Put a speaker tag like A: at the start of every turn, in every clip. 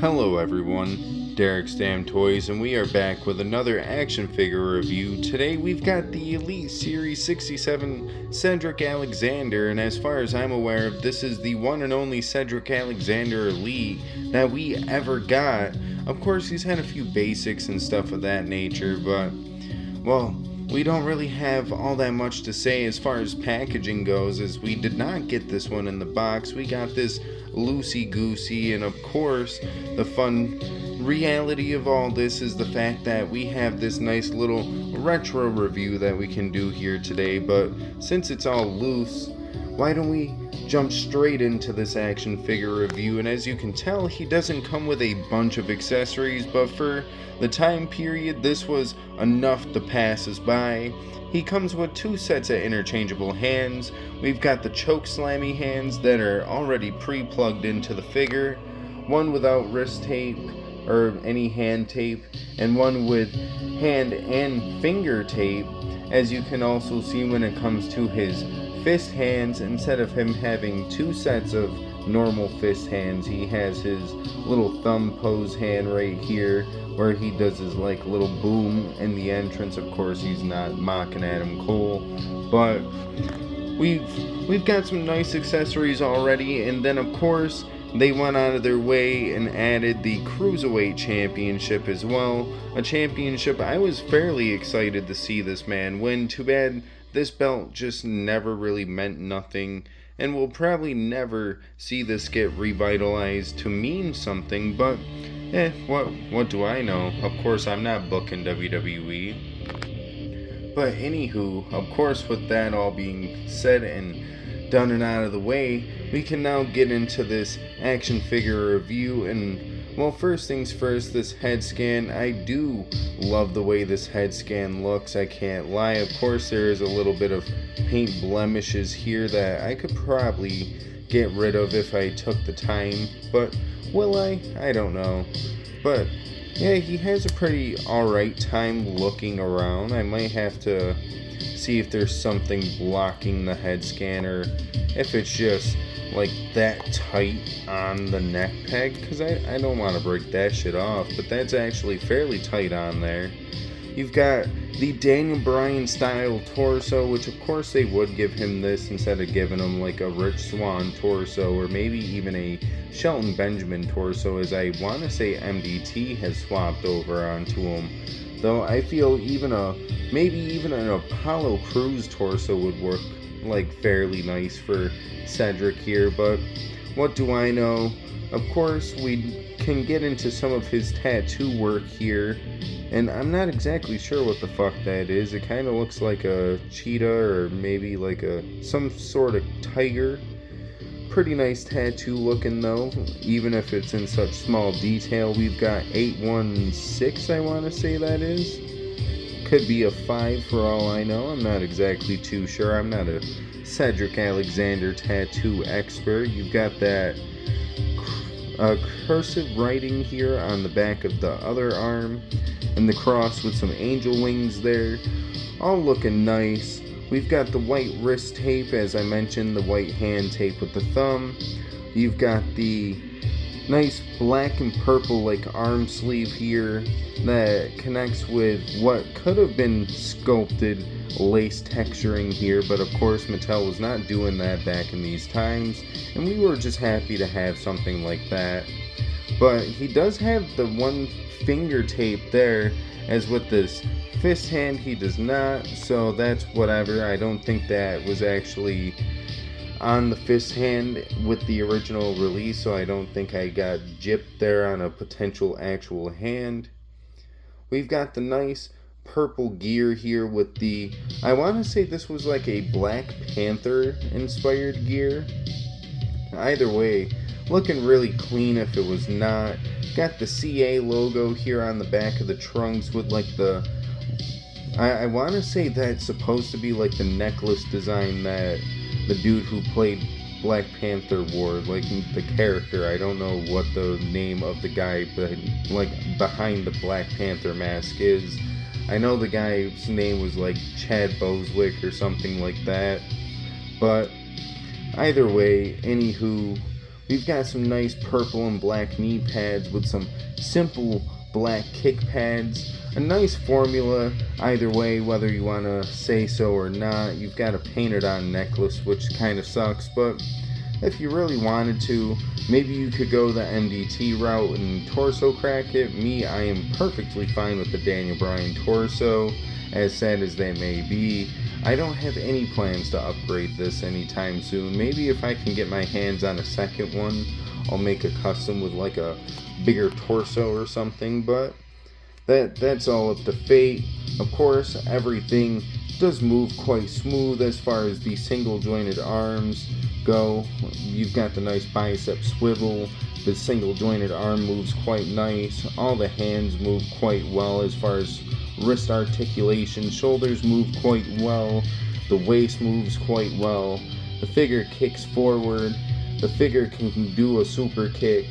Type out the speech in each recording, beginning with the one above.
A: Hello everyone, Derek's Damn Toys, and we are back with another action figure review. Today we've got the Elite Series 67 Cedric Alexander, and as far as I'm aware of, this is the one and only Cedric Alexander Elite that we ever got. Of course, he's had a few basics and stuff of that nature, but, well, we don't really have all that much to say as far as packaging goes, as we did not get this one in the box. We got this loosey-goosey, and of course, the fun reality of all this is the fact that we have this nice little retro review that we can do here today. But since it's all loose, why don't we jump straight into this action figure review? And as you can tell, he doesn't come with a bunch of accessories, but for the time period, this was enough to pass us by. He comes with two sets of interchangeable hands. We've got the choke slammy hands that are already pre-plugged into the figure, one without wrist tape or any hand tape, and one with hand and finger tape. As you can also see, when it comes to his fist hands, instead of him having two sets of normal fist hands, he has his little thumb pose hand right here where he does his like little boom in the entrance. Of course, he's not mocking Adam Cole, but we've got some nice accessories already. And then of course they went out of their way and added the Cruiserweight Championship as well, a championship I was fairly excited to see this man win. Too bad this belt just never really meant nothing, and we'll probably never see this get revitalized to mean something, but what do I know? Of course, I'm not booking WWE. But anywho, of course, with that all being said and done and out of the way, we can now get into this action figure review. And well, first things first, this head scan. I do love the way this head scan looks, I can't lie. Of course, there is a little bit of paint blemishes here that I could probably get rid of if I took the time, but will I? I don't know. But yeah, he has a pretty alright time looking around. I might have to see if there's something blocking the head scanner, if it's just like that tight on the neck peg, because I don't want to break that shit off, but that's actually fairly tight on there. You've got the Daniel Bryan style torso, which of course they would give him this instead of giving him like a Rich Swann torso, or maybe even a Shelton Benjamin torso, as I want to say MDT has swapped over onto him. Though I feel maybe even an Apollo Crews torso would work like fairly nice for Cedric here, but what do I know? Of course, we can get into some of his tattoo work here, and I'm not exactly sure what the fuck that is. It kind of looks like a cheetah, or maybe like some sort of tiger. Pretty nice tattoo looking though, even if it's in such small detail. We've got 816, I want to say that is. Could be a 5 for all I know. I'm not exactly too sure. I'm not a Cedric Alexander tattoo expert. You've got that cursive writing here on the back of the other arm, and the cross with some angel wings there. All looking nice. We've got the white wrist tape, as I mentioned, the white hand tape with the thumb. You've got the nice black and purple like arm sleeve here that connects with what could have been sculpted lace texturing here, but of course Mattel was not doing that back in these times, and we were just happy to have something like that. But he does have the one finger tape there, as with this fist hand he does not, so that's whatever. I don't think that was actually on the fist hand with the original release, so I don't think I got gypped there on a potential actual hand. We've got the nice purple gear here with the, I want to say this was like a Black Panther inspired gear. Either way, looking really clean if it was not. Got the CA logo here on the back of the trunks with like the, I want to say that's supposed to be like the necklace design that the dude who played Black Panther wore, like the character. I don't know what the name of the guy behind the Black Panther mask is. I know the guy's name was like Chad Boswick or something like that. But either way, anywho, We've got some nice purple and black knee pads with some simple black kick pads. A nice formula either way, whether you want to say so or not. You've got a painted on necklace, which kind of sucks, but if you really wanted to, maybe you could go the MDT route and torso crack it. Me, I am perfectly fine with the Daniel Bryan torso, as sad as that may be. I don't have any plans to upgrade this anytime soon. Maybe if I can get my hands on a second one, I'll make a custom with like a bigger torso or something, but that's all up to fate. Of course, everything does move quite smooth as far as the single jointed arms go. You've got the nice bicep swivel. The single jointed arm moves quite nice. All the hands move quite well as far as wrist articulation. Shoulders move quite well. The waist moves quite well. The figure kicks forward. The figure can do a super kick.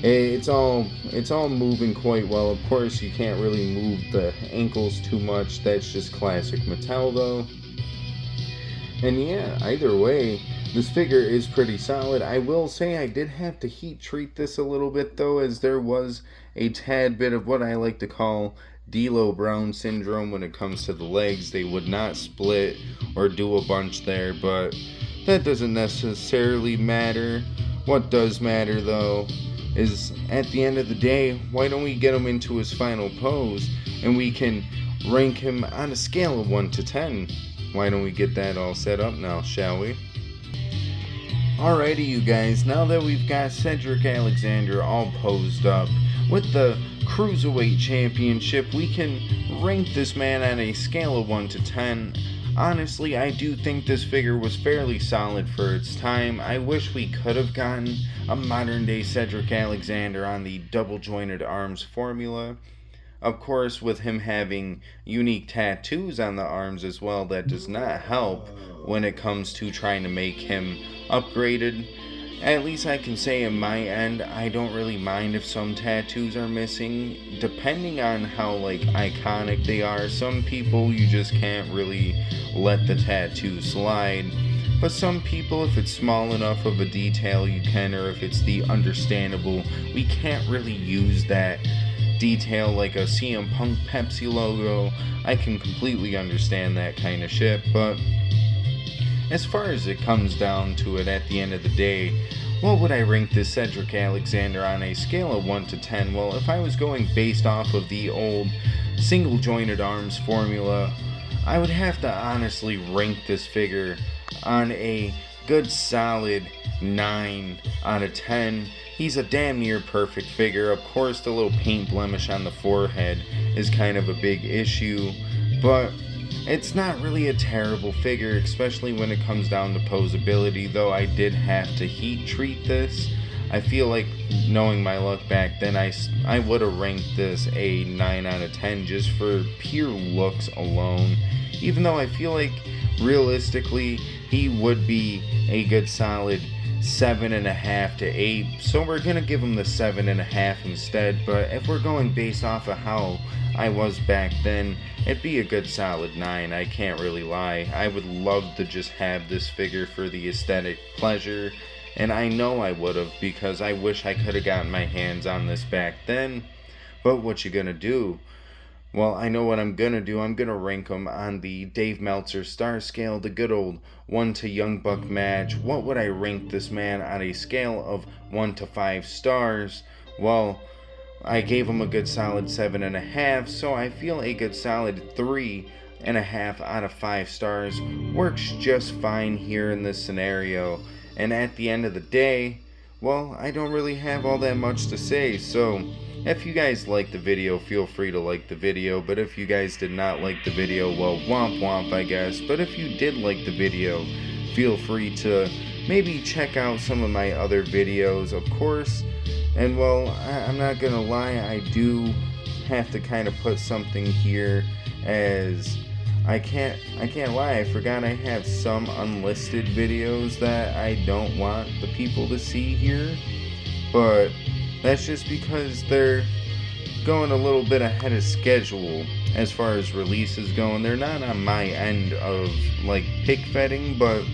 A: It's all moving quite well. Of course, you can't really move the ankles too much. That's just classic Mattel though. And yeah, either way, this figure is pretty solid. I will say I did have to heat treat this a little bit though, as there was a tad bit of what I like to call D'Lo Brown syndrome when it comes to the legs. They would not split or do a bunch there, but that doesn't necessarily matter. What does matter though is at the end of the day, why don't we get him into his final pose and we can rank him on a scale of 1 to 10. Why don't we get that all set up now, shall we? Alrighty, you guys, now that we've got Cedric Alexander all posed up with the Cruiserweight Championship, we can rank this man on a scale of 1 to 10. Honestly, I do think this figure was fairly solid for its time. I wish we could have gotten a modern day Cedric Alexander on the double jointed arms formula. Of course, with him having unique tattoos on the arms as well, that does not help when it comes to trying to make him upgraded. At least I can say on my end, I don't really mind if some tattoos are missing, depending on how iconic they are. Some people you just can't really let the tattoo slide, but some people, if it's small enough of a detail, you can, or if it's the understandable, we can't really use that detail like a CM Punk Pepsi logo. I can completely understand that kind of shit, but as far as it comes down to it at the end of the day, what would I rank this Cedric Alexander on a scale of 1 to 10? Well, if I was going based off of the old single jointed arms formula, I would have to honestly rank this figure on a good solid 9 out of 10. He's a damn near perfect figure. Of course, the little paint blemish on the forehead is kind of a big issue, but it's not really a terrible figure, especially when it comes down to posability, though I did have to heat treat this. I feel like, knowing my luck back then, I would have ranked this a 9 out of 10 just for pure looks alone, even though I feel like realistically he would be a good solid 7.5 to 8, so we're gonna give him the 7.5 instead. But if we're going based off of how I was back then, it'd be a good solid 9. I can't really lie. I would love to just have this figure for the aesthetic pleasure, and I know I would have, because I wish I could have gotten my hands on this back then. But what you gonna do? Well, I know what I'm gonna do. I'm gonna rank him on the Dave Meltzer star scale, the good old 1 to Young Buck match. What would I rank this man on a scale of 1 to 5 stars? Well, I gave him a good solid 7.5, so I feel a good solid 3.5 out of 5 stars works just fine here in this scenario. And at the end of the day, well, I don't really have all that much to say, so if you guys liked the video, feel free to like the video, but if you guys did not like the video, well, womp womp, I guess. But if you did like the video, feel free to maybe check out some of my other videos, of course. And well, I'm not gonna lie, I do have to kind of put something here, as I can't lie, I forgot I have some unlisted videos that I don't want the people to see here, but that's just because they're going a little bit ahead of schedule as far as releases go, and they're not on my end of pick fetting, but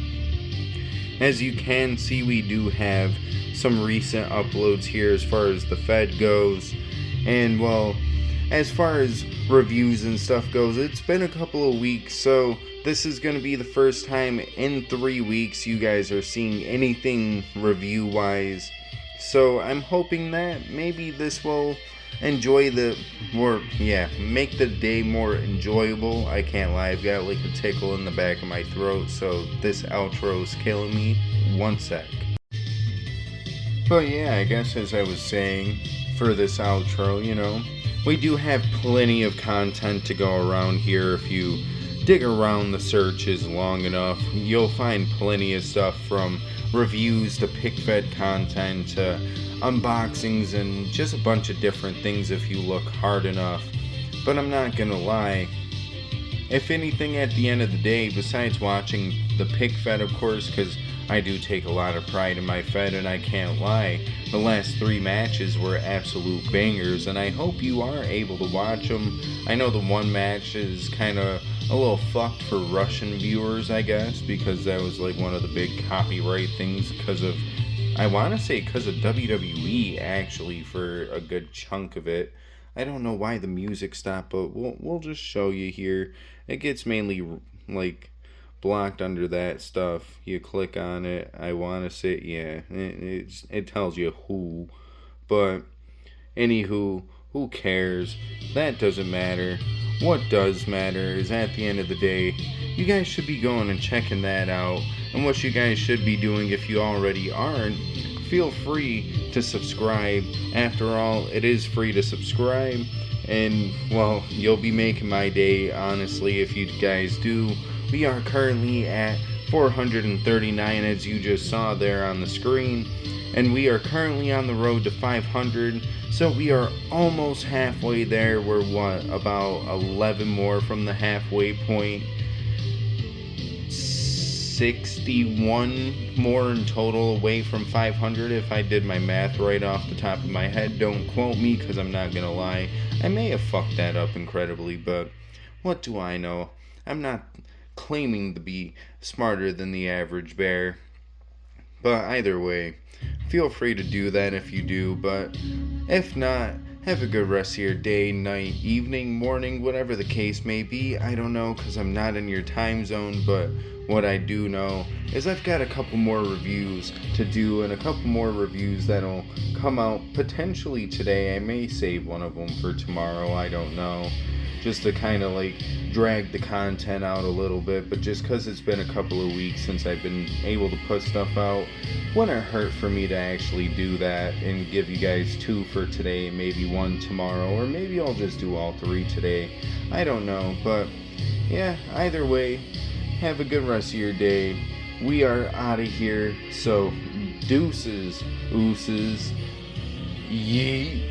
A: As you can see, we do have some recent uploads here as far as the Fed goes. And well, as far as reviews and stuff goes, it's been a couple of weeks, so this is going to be the first time in 3 weeks you guys are seeing anything review wise. So I'm hoping that maybe this will make the day more enjoyable. I can't lie, I've got like a tickle in the back of my throat, so this outro is killing me. One sec. But yeah, I guess as I was saying, for this outro, we do have plenty of content to go around here. If you dig around the searches long enough, you'll find plenty of stuff from reviews to pick-fed content to unboxings and just a bunch of different things if you look hard enough. But I'm not gonna lie, if anything at the end of the day, besides watching the pick-fed, of course, because I do take a lot of pride in my Fed, and I can't lie, the last 3 matches were absolute bangers, and I hope you are able to watch them. I know the one match is kind of a little fucked for Russian viewers, I guess, because that was like one of the big copyright things because of WWE, actually, for a good chunk of it. I don't know why the music stopped, but we'll just show you here. It gets mainly like blocked under that stuff. You click on it. I want to say, yeah, it tells you who, but anywho, who cares? That doesn't matter. What does matter is at the end of the day, you guys should be going and checking that out. And what you guys should be doing, if you already aren't, feel free to subscribe. After all, it is free to subscribe. And well, you'll be making my day, honestly, if you guys do. We are currently at 439, as you just saw there on the screen, and we are currently on the road to 500, so we are almost halfway there. We're about 11 more from the halfway point, 61 more in total away from 500 if I did my math right off the top of my head. Don't quote me, because I'm not gonna lie, I may have fucked that up incredibly, but what do I know? I'm not claiming to be smarter than the average bear. But either way, feel free to do that if you do, but if not, have a good rest of your day, night, evening, morning, whatever the case may be. I don't know, because I'm not in your time zone, but what I do know is I've got a couple more reviews to do, and a couple more reviews that'll come out potentially today. I may save one of them for tomorrow, I don't know, just to kind of like drag the content out a little bit. But just because it's been a couple of weeks since I've been able to put stuff out, wouldn't hurt for me to actually do that and give you guys 2 for today, maybe 1 tomorrow, or maybe I'll just do all 3 today. I don't know, but yeah, either way, have a good rest of your day. We are out of here, so deuces, ooses, yeet.